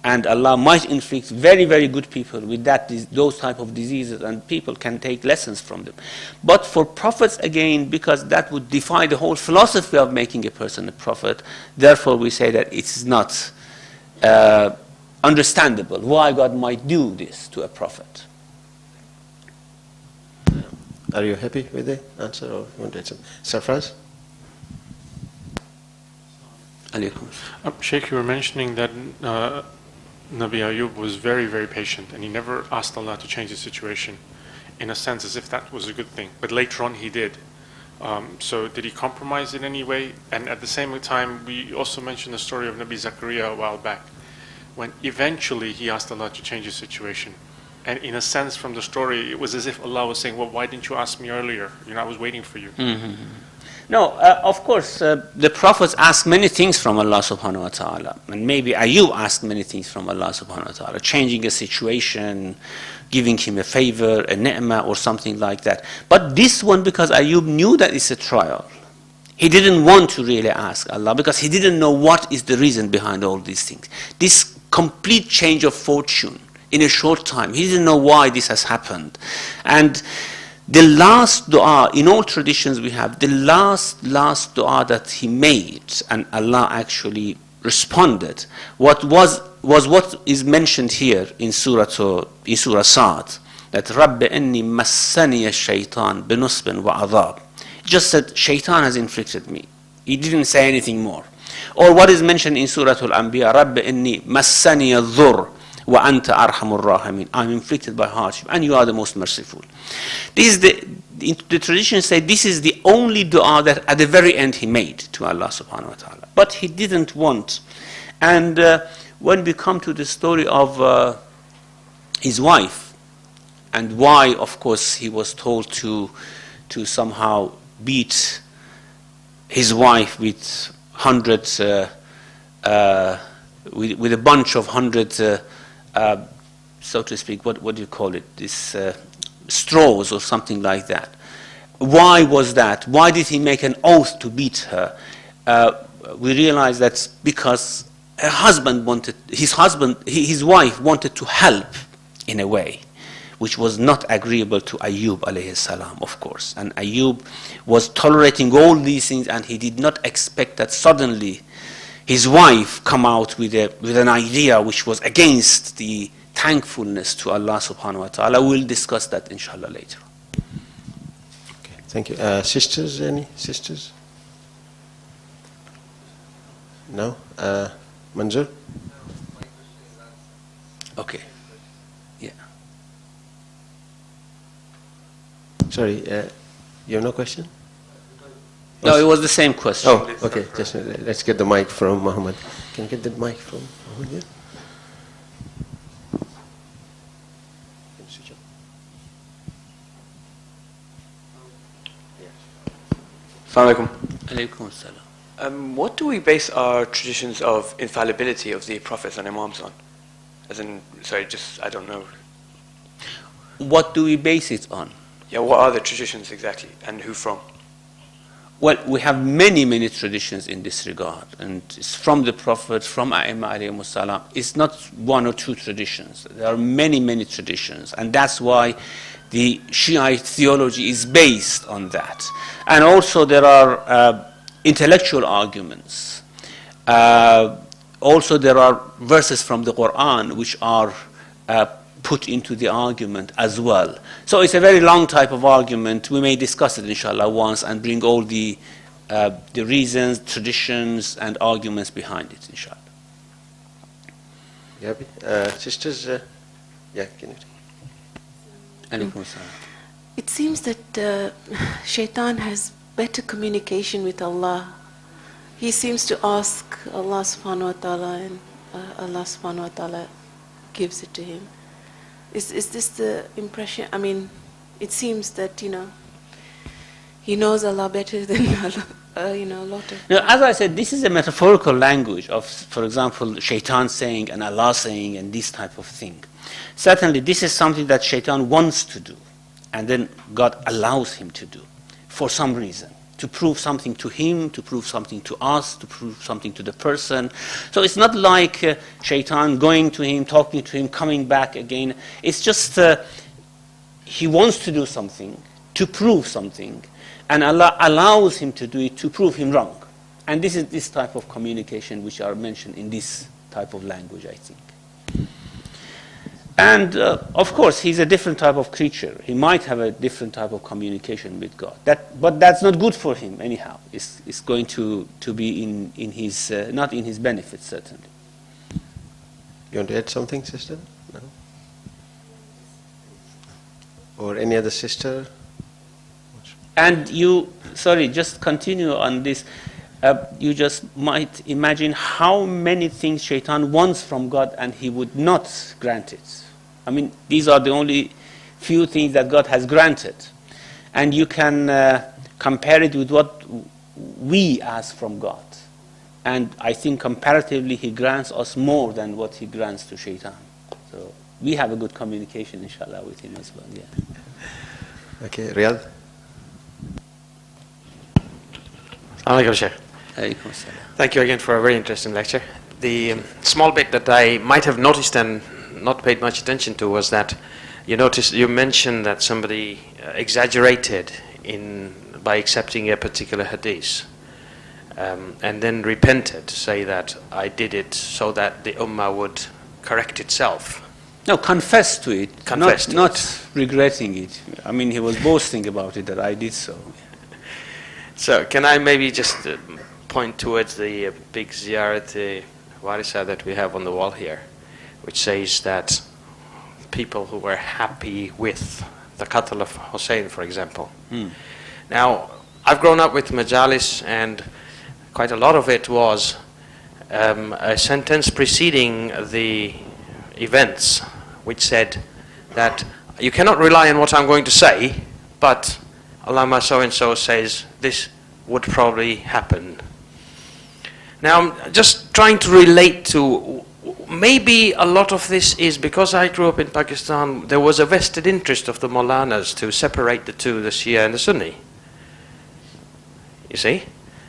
And Allah might inflict very, very good people with those type of diseases, and people can take lessons from them. But for prophets, again, because that would defy the whole philosophy of making a person a prophet, therefore we say that it is not understandable why God might do this to a prophet. Are you happy with the answer, or you want to add some? Sarfraz? Sheikh, you were mentioning that Nabi Ayub was very, very patient, and he never asked Allah to change the situation, in a sense as if that was a good thing. But later on he did. So did he compromise in any way? And at the same time, we also mentioned the story of Nabi Zakaria a while back, when eventually he asked Allah to change the situation. And in a sense, from the story, it was as if Allah was saying, well, why didn't you ask me earlier? You know, I was waiting for you. Mm-hmm. No, of course, the prophets asked many things from Allah subhanahu wa ta'ala. And maybe Ayub asked many things from Allah subhanahu wa ta'ala, changing a situation, giving him a favor, a ni'mah, or something like that. But this one, because Ayub knew that it's a trial, he didn't want to really ask Allah, because he didn't know what is the reason behind all these things. This complete change of fortune in a short time, he didn't know why this has happened. And the last dua, in all traditions we have, the last dua that he made, and Allah actually responded, what is mentioned here in Surah Saad, that Rabbi inni massani ash-shaytan binusbin wa adhab. Just said, shaitan has inflicted me. He didn't say anything more. Or what is mentioned in Surah Al-Anbiya, Rabbi inni massani adh-dhurr wa anta arhamur rahimin. I'm inflicted by hardship, and you are the most merciful. This is the traditions say this is the only dua that at the very end he made to Allah subhanahu wa ta'ala. But he didn't want. And when we come to the story of his wife, and why, of course, he was told to somehow beat his wife with hundreds, with a bunch of hundreds, so to speak, what do you call it? This straws or something like that. Why was that? Why did he make an oath to beat her? We realize that's because his wife wanted to help in a way which was not agreeable to Ayub alayhi salam, of course. And Ayub was tolerating all these things, and he did not expect that suddenly his wife come out with an idea which was against the thankfulness to Allah subhanahu wa ta'ala. We'll discuss that inshallah later. Okay, thank you. Sisters, any sisters? No? Manzur? Okay. Yeah. Sorry, you have no question? No, it was the same question. Oh, okay. Just let's get the mic from Muhammad. Can you get the mic from Muhammad here? Assalamu alaikum. Alaykum assalam. What do we base our traditions of infallibility of the prophets and imams on? As in, sorry, I don't know. What do we base it on? Yeah, what are the traditions exactly, and who from? Well, we have many traditions in this regard, and it's from the Prophet, from A'imma alayhimus salam. It's not one or two traditions. There are many traditions, and that's why the Shiite theology is based on that. And also there are intellectual arguments. Also there are verses from the Quran which are put into the argument as well. So it's a very long type of argument. We may discuss it inshallah once and bring all the reasons, traditions and arguments behind it inshallah. Gabi, sisters, yeah, can you? Alaikum assalam. It seems that Shaitan has better communication with Allah. He seems to ask Allah subhanahu wa ta'ala, and Allah subhanahu wa ta'ala gives it to him. Is this the impression? I mean, it seems that, he knows Allah better than Allah, a lot of... Now, as I said, this is a metaphorical language of, for example, Shaitan saying and Allah saying and this type of thing. Certainly, this is something that Shaitan wants to do, and then God allows him to do for some reason, to prove something to him, to prove something to us, to prove something to the person. So it's not like Shaitan going to him, talking to him, coming back again. It's just he wants to do something, to prove something, and Allah allows him to do it to prove him wrong. And this is this type of communication which are mentioned in this type of language, I think. And of course, he's a different type of creature. He might have a different type of communication with God. But that's not good for him anyhow. It's going to be in his, not in his benefit, certainly. You want to add something, sister? No? Or any other sister? And you, sorry, just continue on this. You just might imagine how many things Shaitan wants from God and he would not grant it. I mean, these are the only few things that God has granted. And you can compare it with what we ask from God. And I think comparatively he grants us more than what he grants to Shaitan. So we have a good communication, inshallah, with him as well. Yeah. Okay, Riyadh? Thank you again for a very interesting lecture. The small bit that I might have noticed and not paid much attention to was that you mentioned that somebody exaggerated by accepting a particular hadith and then repented, say that I did it so that the ummah would correct itself. No, confess to it, Confess to not regretting it. I mean, he was boasting about it that I did so. So can I maybe just point towards the big ziyarat warisa that we have on the wall here, which says that people who were happy with the qatl of Hussein, for example. Now, I've grown up with majalis, and quite a lot of it was a sentence preceding the events, which said that you cannot rely on what I'm going to say, but Allama so-and-so says this would probably happen. Now, I'm just trying to relate to, maybe a lot of this is because I grew up in Pakistan, there was a vested interest of the Maulanas to separate the two, the Shia and the Sunni. You see?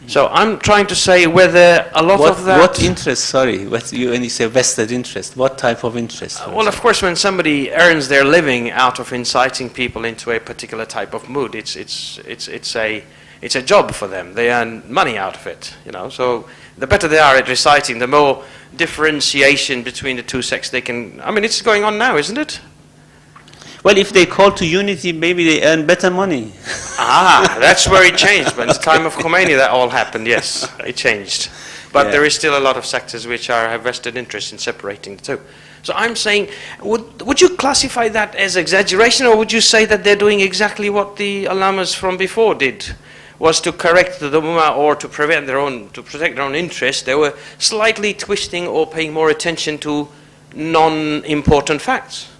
So I'm trying to say whether a lot of that... What interest, sorry, when you say vested interest, what type of interest? Well, of course, when somebody earns their living out of inciting people into a particular type of mood, it's a job for them. They earn money out of it, So the better they are at reciting, the more differentiation between the two sects they can... I mean, it's going on now, isn't it? Well, if they call to unity, maybe they earn better money. That's where it changed. When the time of Khomeini, that all happened, yes, it changed. But there is still a lot of sectors which have vested interest in separating the two. So I'm saying, would you classify that as exaggeration, or would you say that they're doing exactly what the Allamas from before did? Was to correct the ummah or to protect their own interests. They were slightly twisting or paying more attention to non-important facts.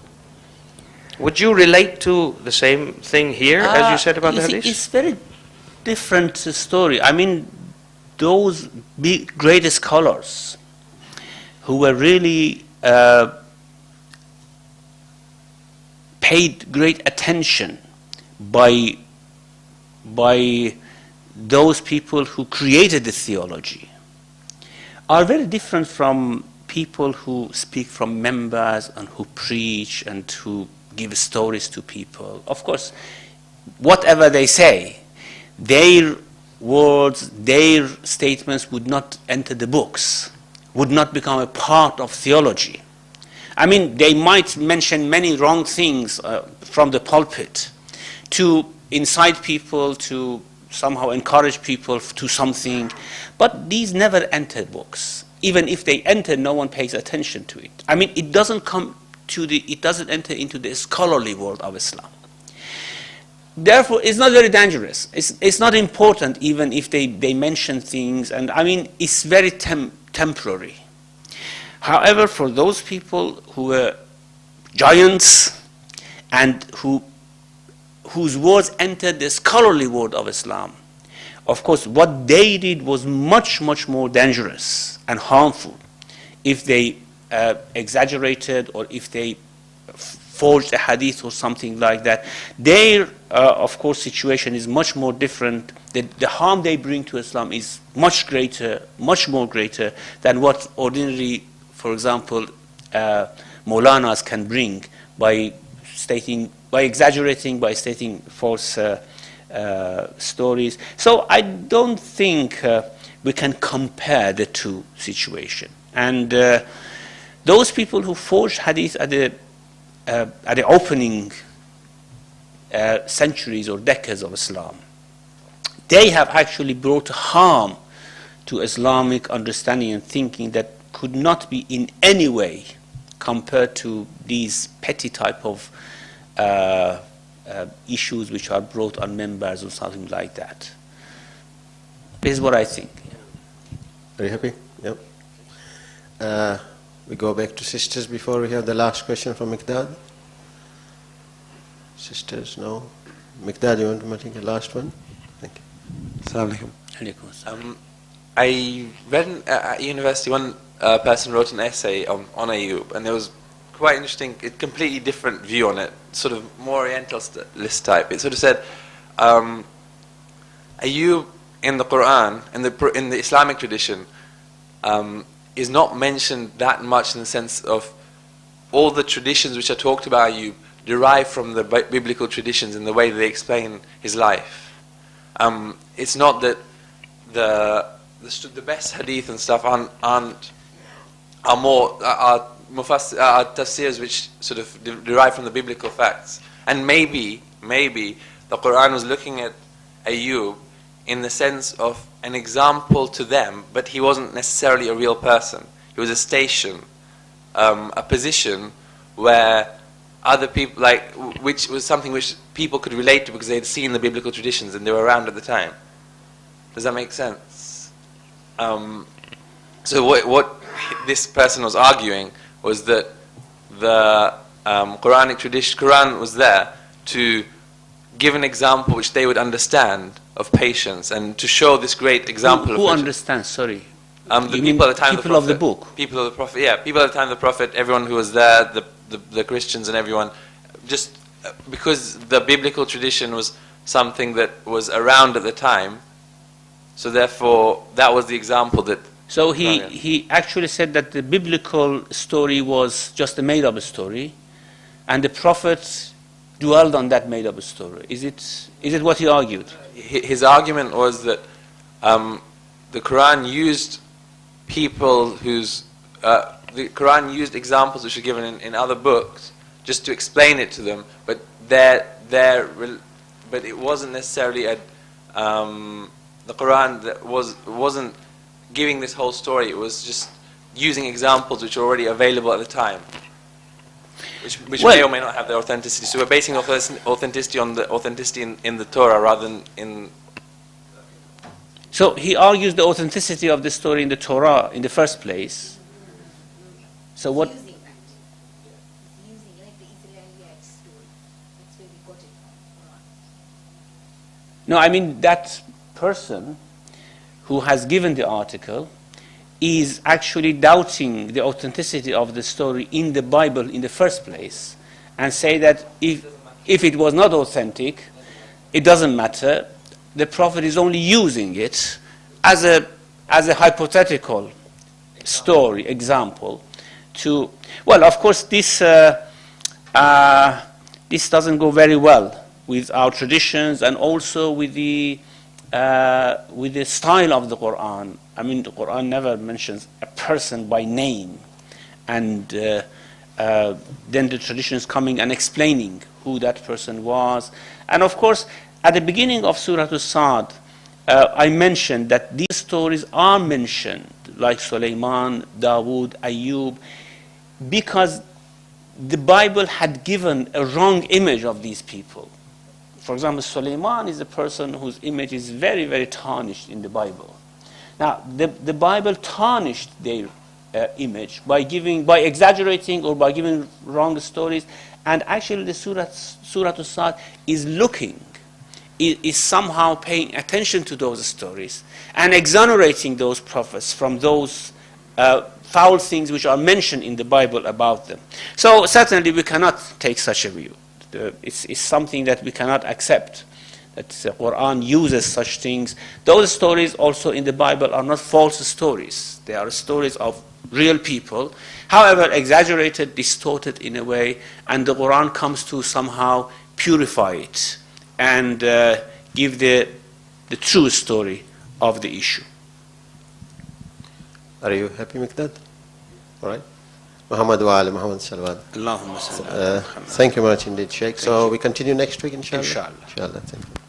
Would you relate to the same thing here as you said about the hadith? It's very different story. I mean, those big, great scholars who were really paid great attention by those people who created the theology are very different from people who speak from members and who preach and who give stories to people. Of course, whatever they say, their words, their statements would not enter the books, would not become a part of theology. I mean, they might mention many wrong things from the pulpit to incite people, to somehow encourage people to something, but these never enter books. Even if they enter, no one pays attention to it. I mean, it doesn't enter into the scholarly world of Islam. Therefore, it's not very dangerous. It's not important even if they mention things, and I mean, it's very temporary. However, for those people who were giants and whose words entered the scholarly world of Islam, of course, what they did was much, much more dangerous and harmful if they exaggerated or if they forged a hadith or something like that. Their, of course, situation is much more different. The harm they bring to Islam is much greater, much more greater than what ordinary, for example, Maulanas can bring by exaggerating, by stating false stories. So I don't think we can compare the two situations. And those people who forged hadith at the opening centuries or decades of Islam, they have actually brought harm to Islamic understanding and thinking that could not be in any way compared to these petty type of issues which are brought on members or something like that. This is what I think. Are you happy? Yep. We go back to sisters before we have the last question from Miqdad. Sisters, no? Miqdad, you want to take the last one? Thank you. Assalamu alaikum. I read at university, one person wrote an essay on Ayub, and there was quite interesting, a completely different view on it, sort of more Orientalist type. It sort of said, Ayub in the Quran, in the Islamic tradition, is not mentioned that much in the sense of all the traditions which are talked about Ayub derive from the biblical traditions in the way they explain his life. It's not that the best hadith and stuff are tafseers which sort of derive from the biblical facts. And maybe the Quran was looking at Ayub in the sense of an example to them, but he wasn't necessarily a real person. He was a station, a position where other people, which was something which people could relate to because they had seen the biblical traditions and they were around at the time. Does that make sense? So what this person was arguing was that the Quranic tradition, Quran was there to give an example which they would understand of patience and to show this great example. Who understands? Sorry. The people at the time people of the book. People of the Prophet. Yeah, people at the time of the Prophet. Everyone who was there, the Christians and everyone, just because the biblical tradition was something that was around at the time. So therefore, that was the example that. So he actually said that the biblical story was just a made-up story, and the Prophet dwelled on that made-up story. Is it what he argued? His argument was that the Quran used people whose the Quran used examples which are given in other books just to explain it to them, but but it wasn't necessarily the Quran that wasn't giving this whole story. It was just using examples which were already available at the time, which may or may not have their authenticity. So we're basing authenticity on the authenticity in the Torah rather than in. So he argues the authenticity of the story in the Torah in the first place. So what? Using like the Israelite story. That's where we got it from. No, I mean that person who has given the article is actually doubting the authenticity of the story in the Bible in the first place, and say that if it was not authentic, it doesn't matter. the Prophet is only using it as a hypothetical story, example, to, well, of course, this doesn't go very well with our traditions and also with the style of the Quran. I mean, the Quran never mentions a person by name, and then the traditions coming and explaining who that person was. And of course, at the beginning of Surah Saad, I mentioned that these stories are mentioned, like Sulaiman, Dawood, Ayub, because the Bible had given a wrong image of these people. For example, Sulaiman is a person whose image is very, very tarnished in the Bible. Now, the Bible tarnished their image by exaggerating or by giving wrong stories, and actually the Surah Saad is somehow paying attention to those stories and exonerating those prophets from those foul things which are mentioned in the Bible about them. So certainly we cannot take such a view. It's something that we cannot accept, that the Quran uses such things. Those stories also in the Bible are not false stories. They are stories of real people, however exaggerated, distorted in a way, and the Quran comes to somehow purify it and give the true story of the issue. Are you happy with that? All right. Muhammad wa ala Muhammad salawat. Allahumma salli ala Muhammad. Thank you much indeed, Sheikh. So we continue next week, inshallah. Inshallah. Inshallah. Thank you.